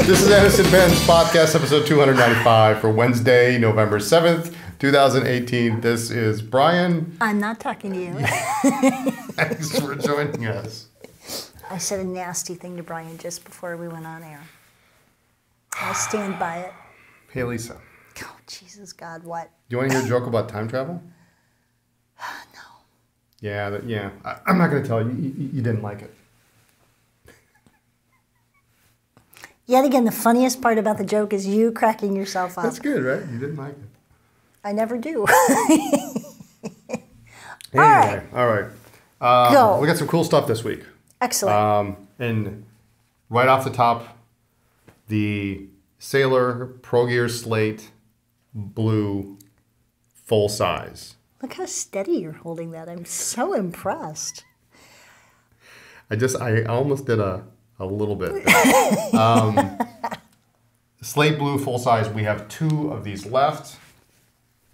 This is Anderson Ben's podcast, episode 295 for Wednesday, November 7th, 2018. This is Brian. I'm not talking to you. Thanks for joining us. I said a nasty thing to Brian just before we went on air. I stand by it. Hey, Lisa. Oh, Jesus, God, what? Do you want to hear a joke about time travel? No. Yeah. I'm not going to tell you. You didn't like it. Yet again, the funniest part about the joke is you cracking yourself up. That's good, right? You didn't like it. I never do. Anyway, all right. Go. We got some cool stuff this week. Excellent. And right off the top, the Sailor Pro Gear Slate Blue full size. Look how steady you're holding that. I'm so impressed. I almost did a little bit. Slate Blue full size. We have 2 of these left.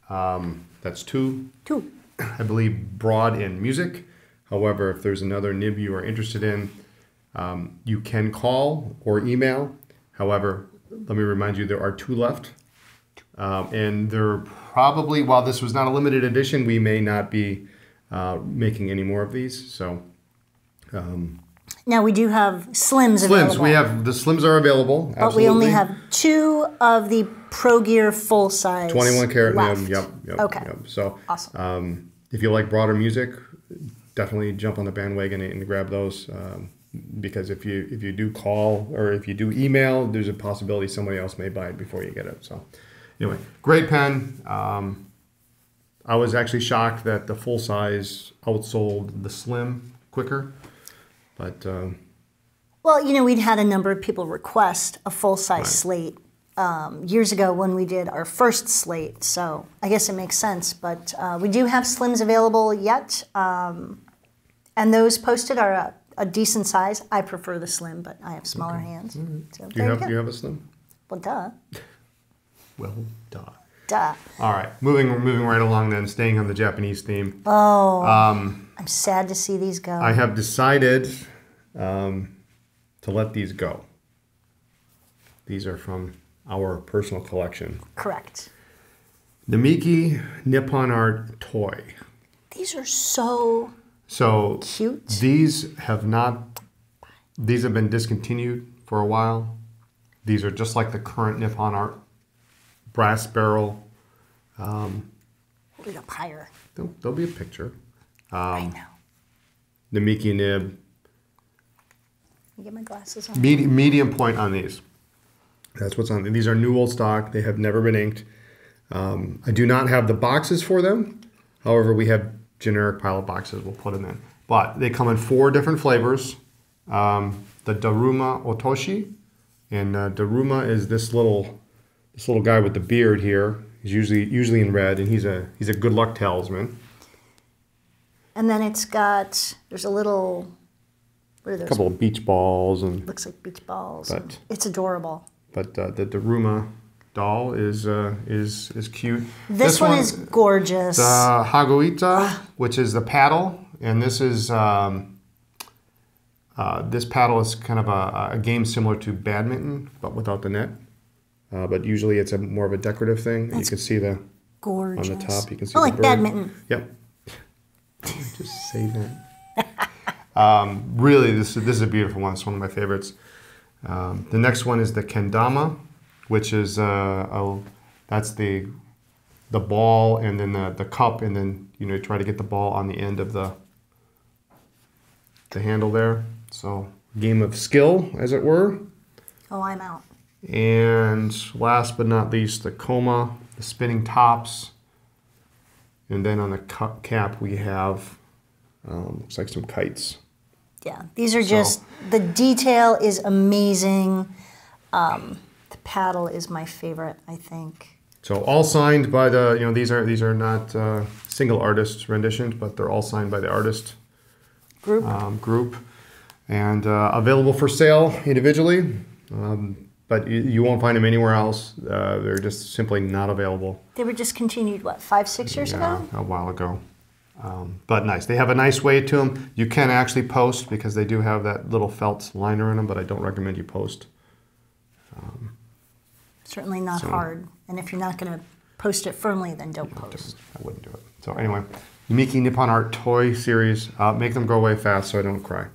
That's 2. 2. I believe broad in music. However, if there's another nib you are interested in, you can call or email. However, let me remind you, there are 2 left. And they're probably, while this was not a limited edition, we may not be making any more of these. So, now we do have Slims available. We have, the Slims are available. But we only have 2 of the Pro Gear full size 21 karat left. nib. Yep. Okay. Yep. So, awesome. If you like broader music, definitely jump on the bandwagon and grab those. Because if you do call or if you do email, there's a possibility somebody else may buy it before you get it. So, anyway, great pen. I was actually shocked that the full size outsold the slim quicker. But well, we'd had a number of people request a full-size slate years ago when we did our first slate, so I guess it makes sense. But we do have Slims available yet, and those posted are a decent size. I prefer the Slim, but I have smaller hands. So do you have a slim? Well, duh. Well, duh. Duh. All right, moving right along then, staying on the Japanese theme. Oh, I'm sad to see these go. I have decided to let these go. These are from our personal collection. Correct. Namiki Nippon Art Toy. These are so cute. These have been discontinued for a while. These are just like the current Nippon Art brass barrel. Hold it up higher. There'll be a picture. Right now. Namiki nib. Let me get my glasses on. Medium point on these. That's what's on them. These are new old stock. They have never been inked. I do not have the boxes for them. However, we have generic pilot boxes. We'll put them in. But they come in 4 different flavors. The Daruma Otoshi. And Daruma is this little guy with the beard here. He's usually in red, and he's a good luck talisman. And then there's a little, what are those? A couple of beach balls and looks like beach balls. It's adorable. But the Daruma doll is cute. This one is gorgeous. The Hagoita, which is the paddle, and this is this paddle is kind of a game similar to badminton, but without the net. But usually it's more of a decorative thing. You can see gorgeous. On the top. You can see like bird. Badminton. Yep. Just say that. Really, this is a beautiful one. It's one of my favorites. The next one is the kendama, which is that's the ball and then the cup, and then try to get the ball on the end of the handle there. So game of skill, as it were. Oh, I'm out. And last but not least, the koma, the spinning tops, and then on the cap we have looks like some kites. Yeah, these are the detail is amazing. The paddle is my favorite, I think. So all signed by these are not single artist renditions, but they're all signed by the artist group. And available for sale individually. But you won't find them anywhere else. They're just simply not available. They were discontinued, 5-6 years ago? A while ago. But nice. They have a nice weight to them. You can actually post because they do have that little felt liner in them, but I don't recommend you post. Certainly not hard. And if you're not going to post it firmly, then don't post. I wouldn't do it. So anyway, Namiki Nippon Art Toy Series. Make them go away fast so I don't cry.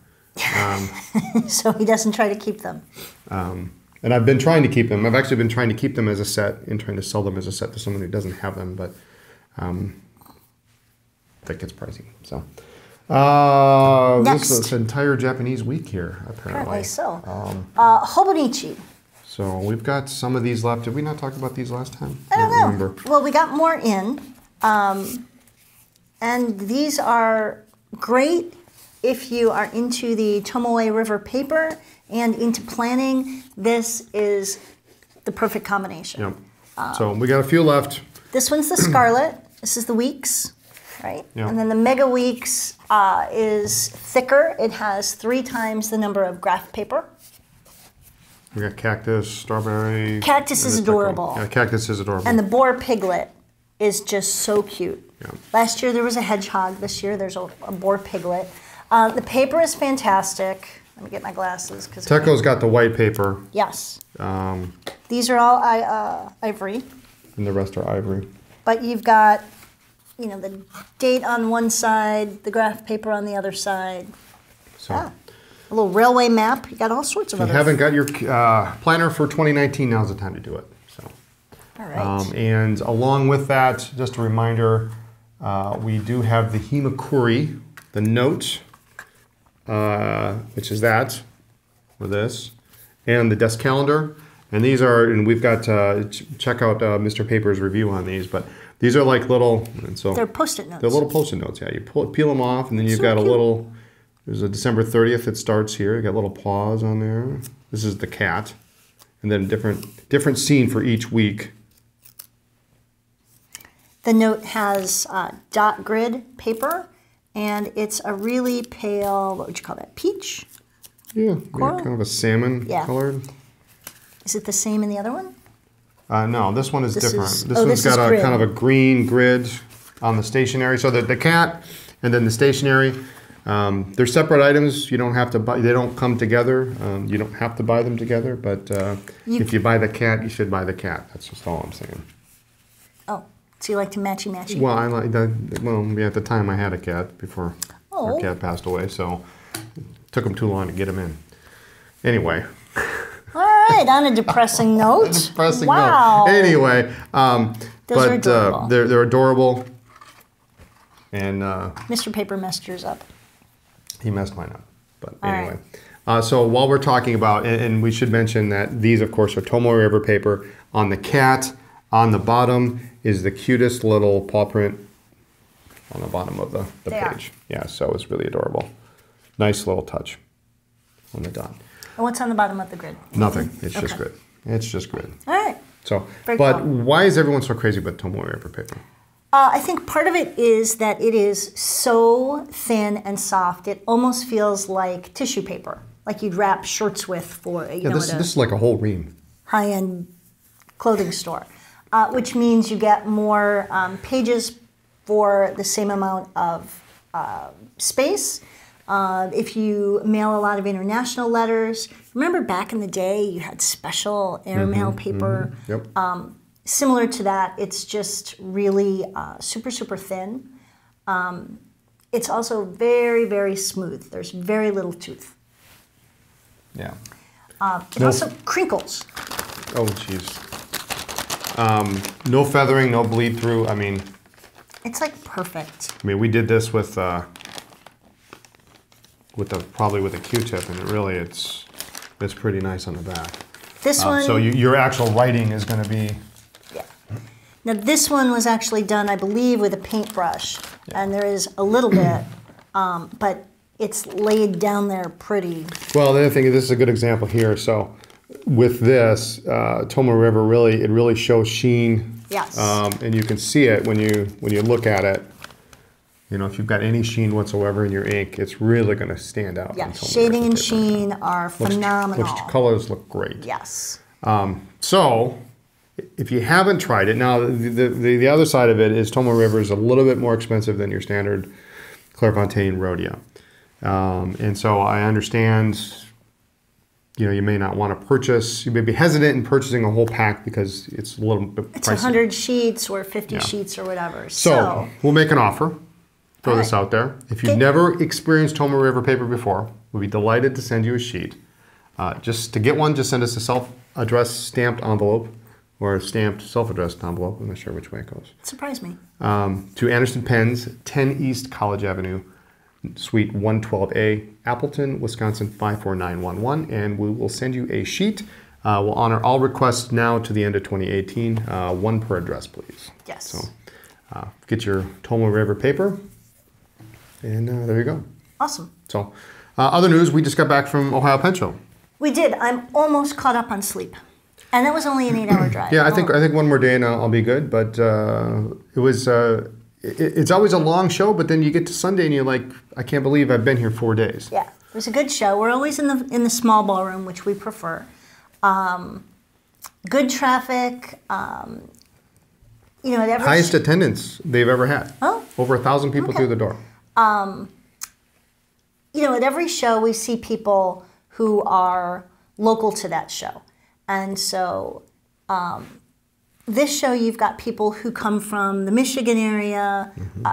So he doesn't try to keep them. And I've been trying to keep them. I've actually been trying to keep them as a set and trying to sell them as a set to someone who doesn't have them, but that gets pricey. So this entire Japanese week here, apparently. So. Hobonichi. So we've got some of these left. Did we not talk about these last time? I don't know. Remember. Well, we got more in. And these are great if you are into the Tomoe River paper and into planning. This is the perfect combination. Yep. So we got a few left. This one's the Scarlet. This is the Weeks, right? Yep. And then the Mega Weeks is thicker. It has 3 times the number of graph paper. We got cactus, strawberry. Cactus is adorable. Yeah, cactus is adorable. And the boar piglet is just so cute. Yeah. Last year there was a hedgehog. This year there's a boar piglet. The paper is fantastic. Let me get my glasses. Teco's got the white paper. Yes. These are all ivory. And the rest are ivory. But you've got, the date on one side, the graph paper on the other side. So. A little railway map. You got all sorts of other. If you haven't got your planner for 2019, now's the time to do it. So. All right. And along with that, just a reminder, we do have the Himekuri, the note, which is that, or this, and the desk calendar. And these are, and we've got, check out Mr. Paper's review on these, but these are like little, and so they're Post-it notes. They're little Post-it notes, yeah. You peel them off, and then you've got a little, there's a December 30th that starts here. You got little paws on there. This is the cat. And then different scene for each week. The note has dot grid paper, and it's a really pale, what would you call that, peach? Yeah, kind of a salmon colored. Is it the same in the other one? No, this one is different. This one's got a kind of a green grid on the stationery. So the cat and then the stationery, they're separate items. You don't have to buy. They don't come together. You don't have to buy them together. But if you buy the cat, you should buy the cat. That's just all I'm saying. Oh, so you like to matchy-matchy? Well, I like that. Well, yeah, at the time I had a cat before our cat passed away, so it took them too long to get him in. Anyway. All right, on a depressing note. Note. Anyway, Those are adorable. They're adorable. And Mr. Paper messed yours up. He messed mine up. But anyway. So while we're talking about, and we should mention that these, of course, are Tomoe River paper. On the cat, on the bottom is the cutest little paw print on the bottom of the page. Yeah, so it's really adorable. Nice little touch on the dot. And what's on the bottom of the grid? Nothing. It's just grid. It's just grid. All right. So, why is everyone so crazy about Tomoe River paper? I think part of it is that it is so thin and soft. It almost feels like tissue paper, like you'd wrap shirts with for this is like a whole ream. High-end clothing store, which means you get more pages for the same amount of space. If you mail a lot of international letters, remember back in the day you had special airmail paper. Yep. Similar to that, it's just really super, super thin. It's also very, very smooth. There's very little tooth. Yeah. It also crinkles. Oh, jeez. No feathering, no bleed through. I mean, it's like perfect. I mean, we did this with probably with a Q-tip, and it's pretty nice on the back. This one. So your actual writing is going to be. Yeah. Now this one was actually done, I believe, with a paintbrush, and there is a little bit, but it's laid down there pretty. Well, the other thing, this is a good example here. So with this, Tomoe River really shows sheen. Yes. And you can see it when you look at it. You know, if you've got any sheen whatsoever in your ink, it's really going to stand out. Yeah, shading and sheen are phenomenal. Which colors look great. Yes. So, if you haven't tried it, now the other side of it is Tomoe River is a little bit more expensive than your standard Clairefontaine Rhodia. And so I understand you may not want to purchase. You may be hesitant in purchasing a whole pack because it's a little bit pricey. It's 100 sheets or 50 sheets or whatever. So we'll make an offer. Throw this out there. If you've never experienced Tomoe River paper before, we'll be delighted to send you a sheet. Just to get one, just send us a self-addressed stamped envelope or a stamped self-addressed envelope. I'm not sure which way it goes. Surprise me. To Anderson Pens, 10 East College Avenue, Suite 112A, Appleton, Wisconsin 54911, and we will send you a sheet. We'll honor all requests now to the end of 2018. One per address, please. Yes. So get your Tomoe River paper, and there you go. Awesome. So other news, we just got back from Ohio Pen Show. We did. I'm almost caught up on sleep. And that was only an 8-hour drive. Yeah, I think one more day and I'll be good. But it was it's always a long show, but then you get to Sunday and you're like, I can't believe I've been here 4 days. Yeah, it was a good show. We're always in the small ballroom, which we prefer. Good traffic. At every highest attendance they've ever had. Oh, over 1,000 people through the door. At every show we see people who are local to that show. And so this show you've got people who come from the Michigan area. Mm-hmm.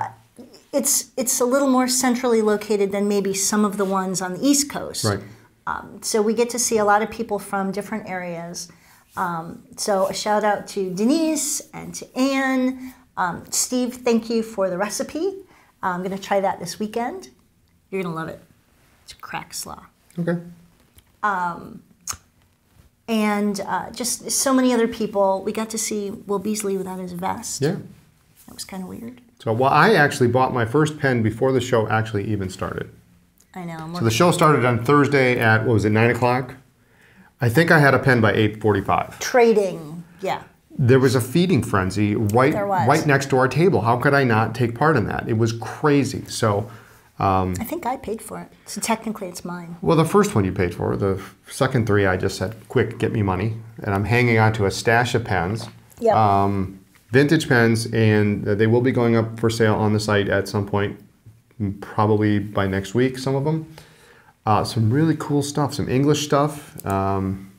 It's a little more centrally located than maybe some of the ones on the East Coast. Right. So we get to see a lot of people from different areas. So a shout out to Denise and to Anne. Steve, thank you for the recipe. I'm going to try that this weekend. You're going to love it. It's crack slaw. Okay. And just so many other people. We got to see Will Beasley without his vest. Yeah. That was kind of weird. So, I actually bought my first pen before the show actually even started. I know. So the show started on Thursday at, 9 o'clock? I think I had a pen by 8:45. Trading, yeah. There was a feeding frenzy right next to our table. How could I not take part in that? It was crazy. So I think I paid for it. So technically it's mine. Well, the first one you paid for. The second 3 I just said, quick, get me money. And I'm hanging on to a stash of pens. Yep. Vintage pens, and they will be going up for sale on the site at some point, probably by next week, some of them. Some really cool stuff, some English stuff, some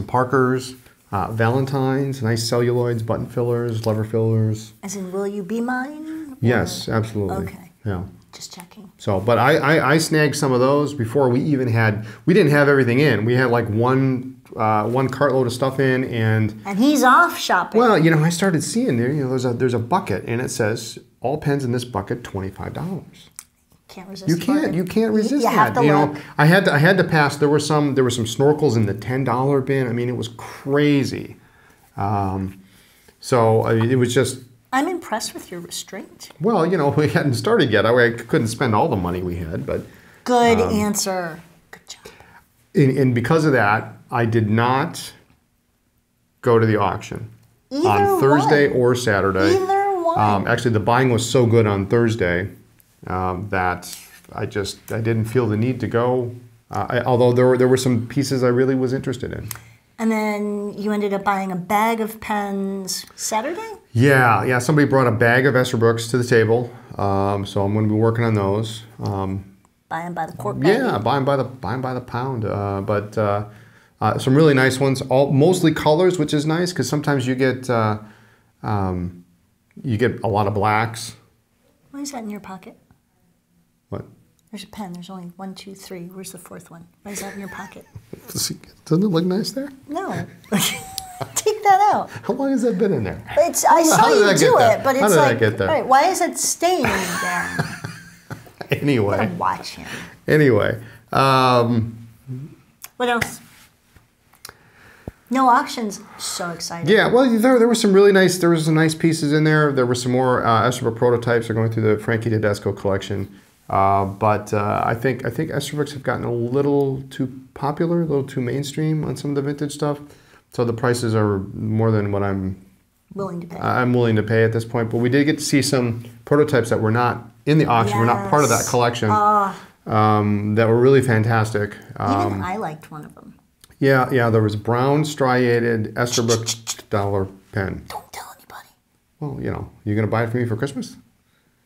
Parkers, Valentines, nice celluloids, button fillers, lever fillers. As in, will you be mine? Or? Yes, absolutely. Okay. Yeah. Just checking. So, but I snagged some of those before we even we didn't have everything in. We had like one cartload of stuff in, and he's off shopping. Well, I started seeing there's a bucket, and it says all pens in this bucket $25. Can't resist. You can't resist you that. Have to look. I had to pass. There were some snorkels in the $10 bin. I mean, it was crazy. So it was just. I'm impressed with your restraint. Well, we hadn't started yet. I couldn't spend all the money we had, but. Good answer. Good job. And because of that, I did not go to the auction on Thursday or Saturday. Either one. Actually, the buying was so good on Thursday that I didn't feel the need to go. Although there were some pieces I really was interested in. And then you ended up buying a bag of pens Saturday? Yeah. Somebody brought a bag of Esterbrook's to the table, so I'm going to be working on those. Buying by the quart bag. Yeah, buying by the pound. But some really nice ones. Mostly colors, which is nice because sometimes you get a lot of blacks. Why is that in your pocket? What? There's a pen. There's only 1, 2, 3. Where's the fourth one? Why is that in your pocket? Doesn't it look nice there? No. Take that out. How long has that been in there? I saw you do it, but it's How did like, that get there? All right, why is it staying there? Anyway. I'm watch him. Anyway. What else? No auctions. So excited. Yeah, well, there were some really nice. There were some nice pieces in there. There were some more Esterbrook prototypes. They're going through the Frankie Tedesco collection. But I think Esterbrook's have gotten a little too popular, a little too mainstream on some of the vintage stuff. So the prices are more than what I'm willing to pay. I'm willing to pay at this point. But we did get to see some prototypes that were not in the auction, were not part of that collection, that were really fantastic. Even I liked one of them. Yeah. There was brown striated Esterbrook dollar pen. Don't tell anybody. Well, you going to buy it for me for Christmas?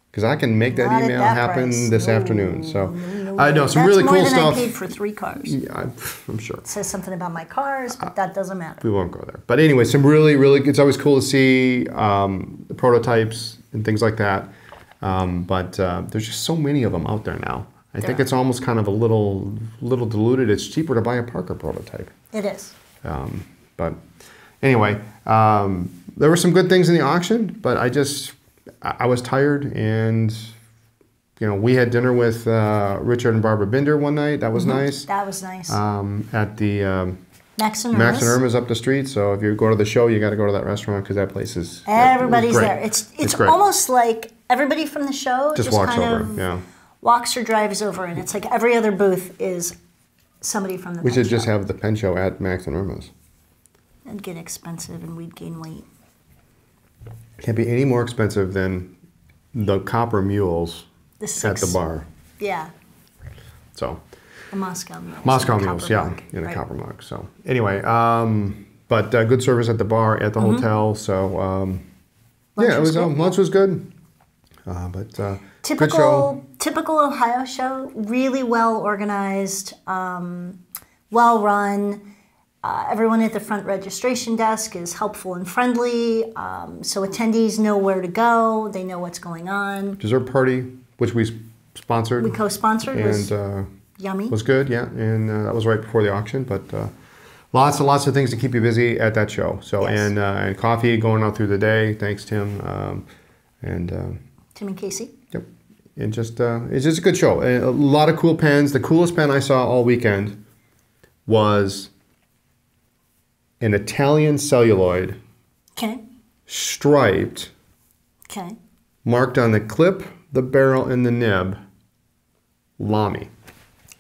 Because I can make that Not email at that happen price. this No, afternoon. So, no. I know some That's really cool more than stuff. I paid for 3 cars. Yeah, I'm sure. It says something about my cars, but that doesn't matter. We won't go there. But anyway, some really, really, it's always cool to see the prototypes and things like that. But there's just so many of them out there now. I think it's almost kind of a little diluted. It's cheaper to buy a Parker prototype. It is. But anyway, there were some good things in the auction, but I was tired, and we had dinner with Richard and Barbara Binder one night. That was nice. That was nice. At the Max and Max and Irma's up the street. So if you go to the show, you got to go to that restaurant because that place is everybody's great. there. It's almost like everybody from the show just walks kind over. of Yeah. walks or drives over, and it's like every other booth is somebody from the. We should show. just have the pen show at Max and Irma's. It'd get expensive, and we'd gain weight. Can't be any more expensive than the Copper Mules at the bar. Yeah. So. The Moscow Mules. Moscow Mules, yeah, in a copper mug. So anyway, but good service at the bar, at the hotel. So lunch was good. But good show. Typical Ohio show. Really well organized, well run. Everyone at the front registration desk is helpful and friendly, so attendees know where to go. They know what's going on. Dessert party, which we sponsored. We co-sponsored. And yummy. Was good, yeah. And that was right before the auction. But lots of things to keep you busy at that show. So yes. and coffee going out through the day. Thanks, Tim. Tim and Casey. Yep. And it's just a good show. And a lot of cool pens. The coolest pen I saw all weekend was an Italian celluloid. Okay. Striped. Okay. Marked on the clip, the barrel, and the nib. Lamy.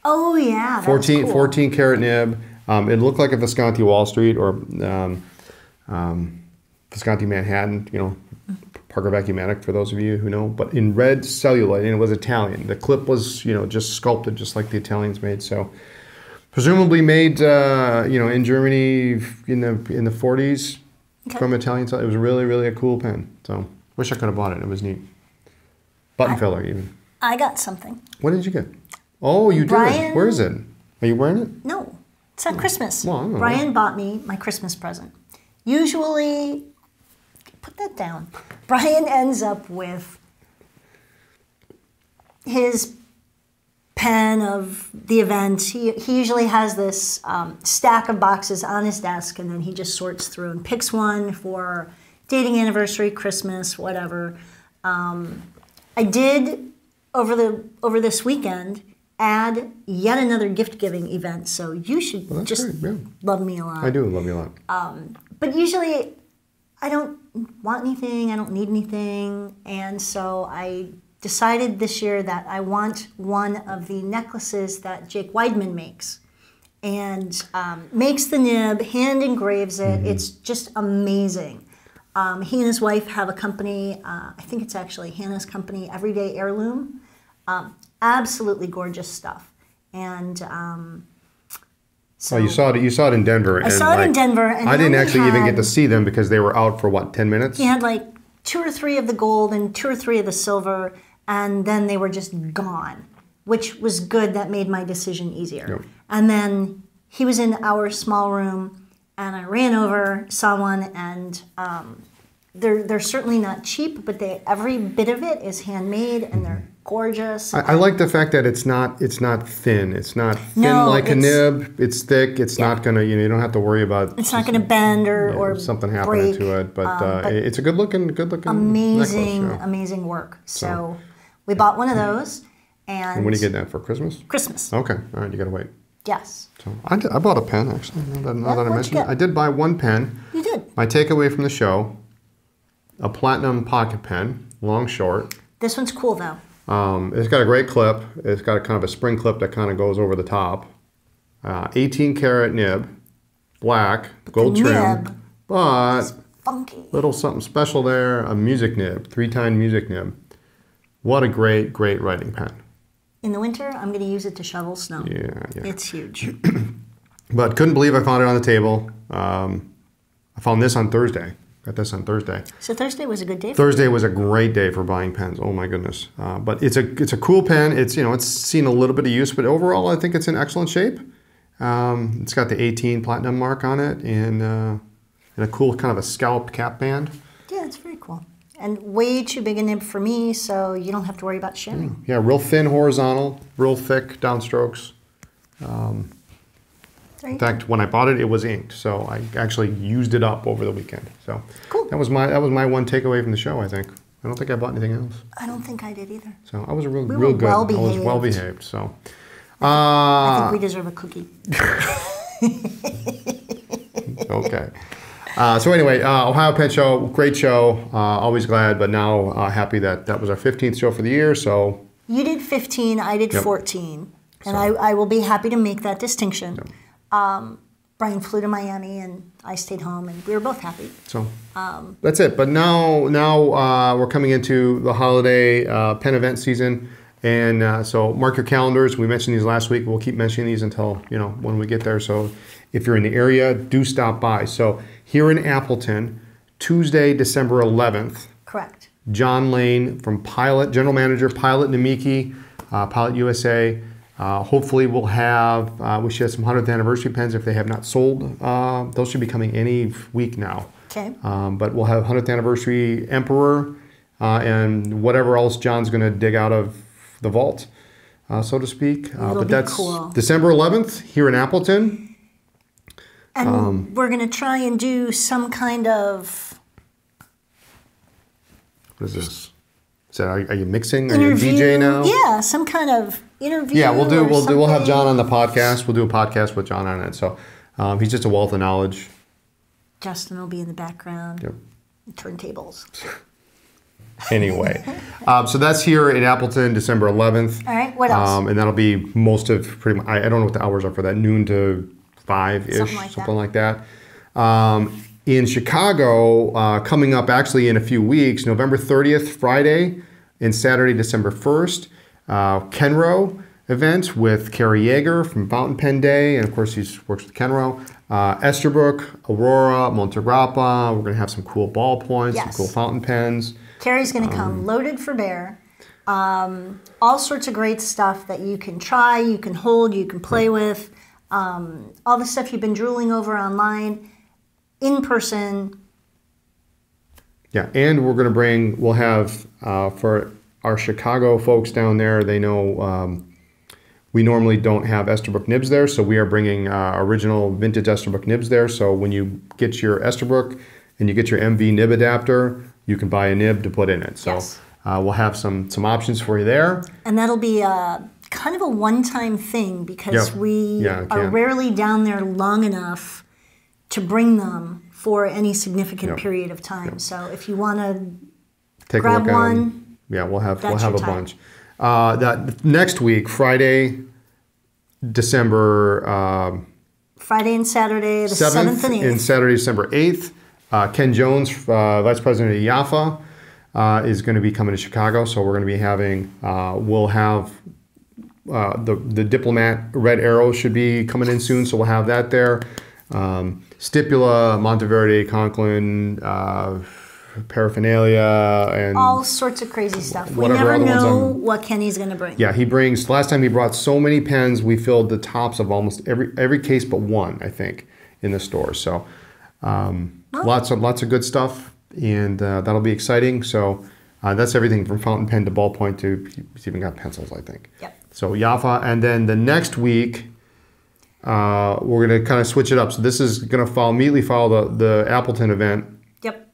Oh yeah, 14 karat nib. It looked like a Visconti Wall Street or Visconti Manhattan. Parker Vacuumatic for those of you who know. But in red celluloid, and it was Italian. The clip was just sculpted just like the Italians made. So presumably made in Germany in the 40s from Italian. So it was really, really a cool pen. So wish I could have bought it. It was neat. Button filler even. I got something. What did you get? Oh, you did. Where is it? Are you wearing it? No, it's at Christmas. Well, I don't know. Brian bought me my Christmas present. Usually, put that down. Brian ends up with his pen of the event. He usually has this stack of boxes on his desk, and then he just sorts through and picks one for dating anniversary, Christmas, whatever. I did over this weekend add yet another gift-giving event, so you should love me a lot. I do love you a lot. But usually I don't want anything, I don't need anything, and so I decided this year that I want one of the necklaces that Jake Weidman makes. And makes the nib, hand engraves it. It's just amazing. He and his wife have a company, I think it's actually Hannah's company, Everyday Heirloom. Absolutely gorgeous stuff. And so you saw it in Denver. I saw it in Denver. And I didn't actually even get to see them because they were out for 10 minutes? He had 2 or 3 of the gold and 2 or 3 of the silver, and then they were just gone, which was good. That made my decision easier. Yep. And then he was in our small room, and I ran over, saw one, and they're certainly not cheap, but every bit of it is handmade, and they're gorgeous. I like the fact that it's not thin. It's not thin like a nib. It's thick. It's not gonna. You don't have to worry about. It's not gonna bend or something happening break. to it. But it's a good looking amazing necklace, amazing work. So we bought one of those. And when are you getting that for Christmas? Christmas. Okay. All right. You gotta wait. Yes. So I bought a pen actually. Now that I mentioned it, I did buy one pen. You did. My takeaway from the show: a platinum pocket pen, long short. This one's cool though. It's got a great clip. It's got kind of a spring clip that kind of goes over the top. 18 karat nib, black, gold trim, but funky. Little something special there. A music nib, 3-tine music nib. What a great writing pen. In the winter, I'm going to use it to shovel snow. Yeah. It's huge. But couldn't believe I found it on the table. I found this on Thursday. Got this on Thursday. So Thursday was a good day. Thursday was a great day for buying pens. Oh my goodness! But it's a cool pen. It's it's seen a little bit of use, but overall I think it's in excellent shape. It's got the 18 platinum mark on it, and a cool kind of a scalloped cap band. Yeah, it's very cool. And way too big a nib for me, so you don't have to worry about sharing. Yeah, real thin horizontal, real thick downstrokes. In fact, when I bought it, it was inked, so I actually used it up over the weekend. So cool. That was my one takeaway from the show. I think I don't think I bought anything else. I don't think I did either. So I was real good. Well I was well behaved. So I think we deserve a cookie. Okay. So anyway, Ohio Pen Show, great show. Always glad, but now happy that was our 15th show for the year. So you did 15, I did 14, and I will be happy to make that distinction. Yep. Brian flew to Miami, and I stayed home, and we were both happy. So that's it. But now we're coming into the holiday pen event season, and so mark your calendars. We mentioned these last week. We'll keep mentioning these until when we get there. So if you're in the area, do stop by. So here in Appleton, Tuesday, December 11th. Correct. John Lane from Pilot, General Manager, Pilot Namiki, Pilot USA. Hopefully we'll have, we should have some 100th anniversary pens if they have not sold. Those should be coming any week now. Okay. But we'll have 100th anniversary Emperor and whatever else John's going to dig out of the vault, so to speak. But that's cool. December 11th here in Appleton. And we're going to try and do some kind of... What is this? Are you mixing? Interview, are you a DJ now? Yeah, some kind of interview. Yeah, we'll have John on the podcast. We'll do a podcast with John on it. So he's just a wealth of knowledge. Justin will be in the background. Yep. Turntables. Anyway, so that's here in Appleton, December 11th. All right, what else? And that'll be most of pretty much, I don't know what the hours are for that, noon to 5-ish, something like that. In Chicago, coming up actually in a few weeks, November 30th, Friday, and Saturday, December 1st, Kenro event with Kerry Yeager from Fountain Pen Day, and of course he works with Kenro. Esterbrook, Aurora, Montegrappa. We're going to have some cool ballpoints, some cool fountain pens. Kerry's going to come loaded for bear. All sorts of great stuff that you can try, you can hold, you can play with. All the stuff you've been drooling over online, in person. Yeah, and we're going to we'll have, for our Chicago folks down there, they know we normally don't have Esterbrook nibs there, so we are bringing original vintage Esterbrook nibs there. So when you get your Esterbrook and you get your MV nib adapter, you can buy a nib to put in it. So we'll have some options for you there. And that'll be kind of a one-time thing because we are rarely down there long enough to bring them for any significant period of time. So if you want to grab one, we'll have a bunch. That next week, Friday, December. Friday and Saturday, the 7th and 8th. And Saturday, December 8th. Ken Jones, Vice President of IAFA, is going to be coming to Chicago. So we're going to be having, we'll have the Diplomat Red Arrow should be coming in soon. So we'll have that there. Stipula, Monteverde, Conklin, paraphernalia, and all sorts of crazy stuff. We never know what Kenny's going to bring. Yeah, he brings. Last time he brought so many pens, we filled the tops of almost every case but one, I think, in the store. So lots of good stuff, and that'll be exciting. So that's everything from fountain pen to ballpoint to he's even got pencils, I think. Yep. So Yafa, and then the next week. We're going to kind of switch it up. So this is going to immediately follow the Appleton event. Yep.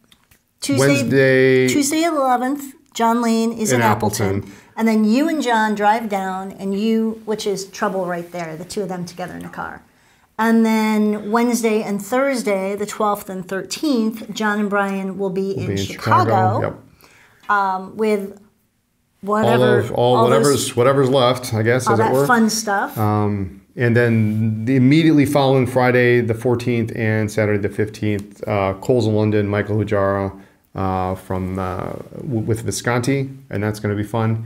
Tuesday 11th, John Lane is in Appleton. And then you and John drive down, and which is trouble right there, the two of them together in a car. And then Wednesday and Thursday, the 12th and 13th, John and Brian will be in Chicago. Yep. With whatever's left, I guess, all that fun stuff. And then immediately following Friday the 14th and Saturday the 15th, Coles in London, Michael Hujara with Visconti, and that's going to be fun.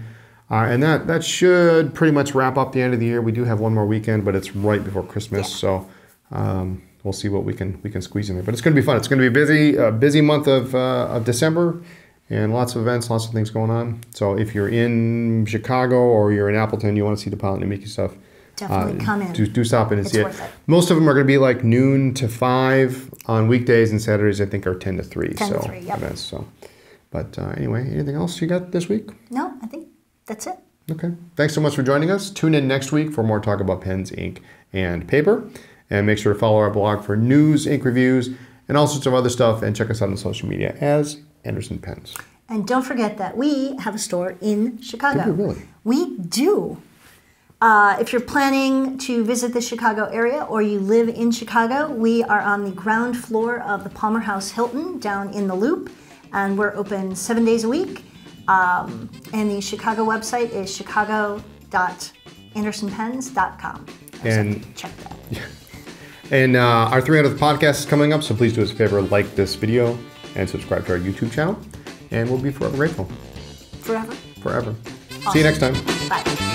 And that should pretty much wrap up the end of the year. We do have one more weekend, but it's right before Christmas. Yeah. So we'll see what we can squeeze in there. But it's going to be fun. It's going to be a busy month of December, and lots of events, lots of things going on. So if you're in Chicago or you're in Appleton, you want to see the Pilot Namiki stuff. Definitely come in. Do stop in and see it. Worth it. Most of them are going to be like noon to 5 on weekdays, and Saturdays I think are 10 to 3. 10 to 3, yep. Events. So, but anyway, anything else you got this week? No, I think that's it. Okay. Thanks so much for joining us. Tune in next week for more talk about pens, ink, and paper. And make sure to follow our blog for news, ink reviews, and all sorts of other stuff. And check us out on social media as Anderson Pens. And don't forget that we have a store in Chicago. Do we really? We do. If you're planning to visit the Chicago area or you live in Chicago, we are on the ground floor of the Palmer House Hilton down in the Loop. And we're open 7 days a week. And the Chicago website is chicago.andersonpens.com. And check that. Yeah. And our 300th podcast is coming up, so please do us a favor, like this video and subscribe to our YouTube channel. And we'll be forever grateful. Forever. Forever. Awesome. See you next time. Bye.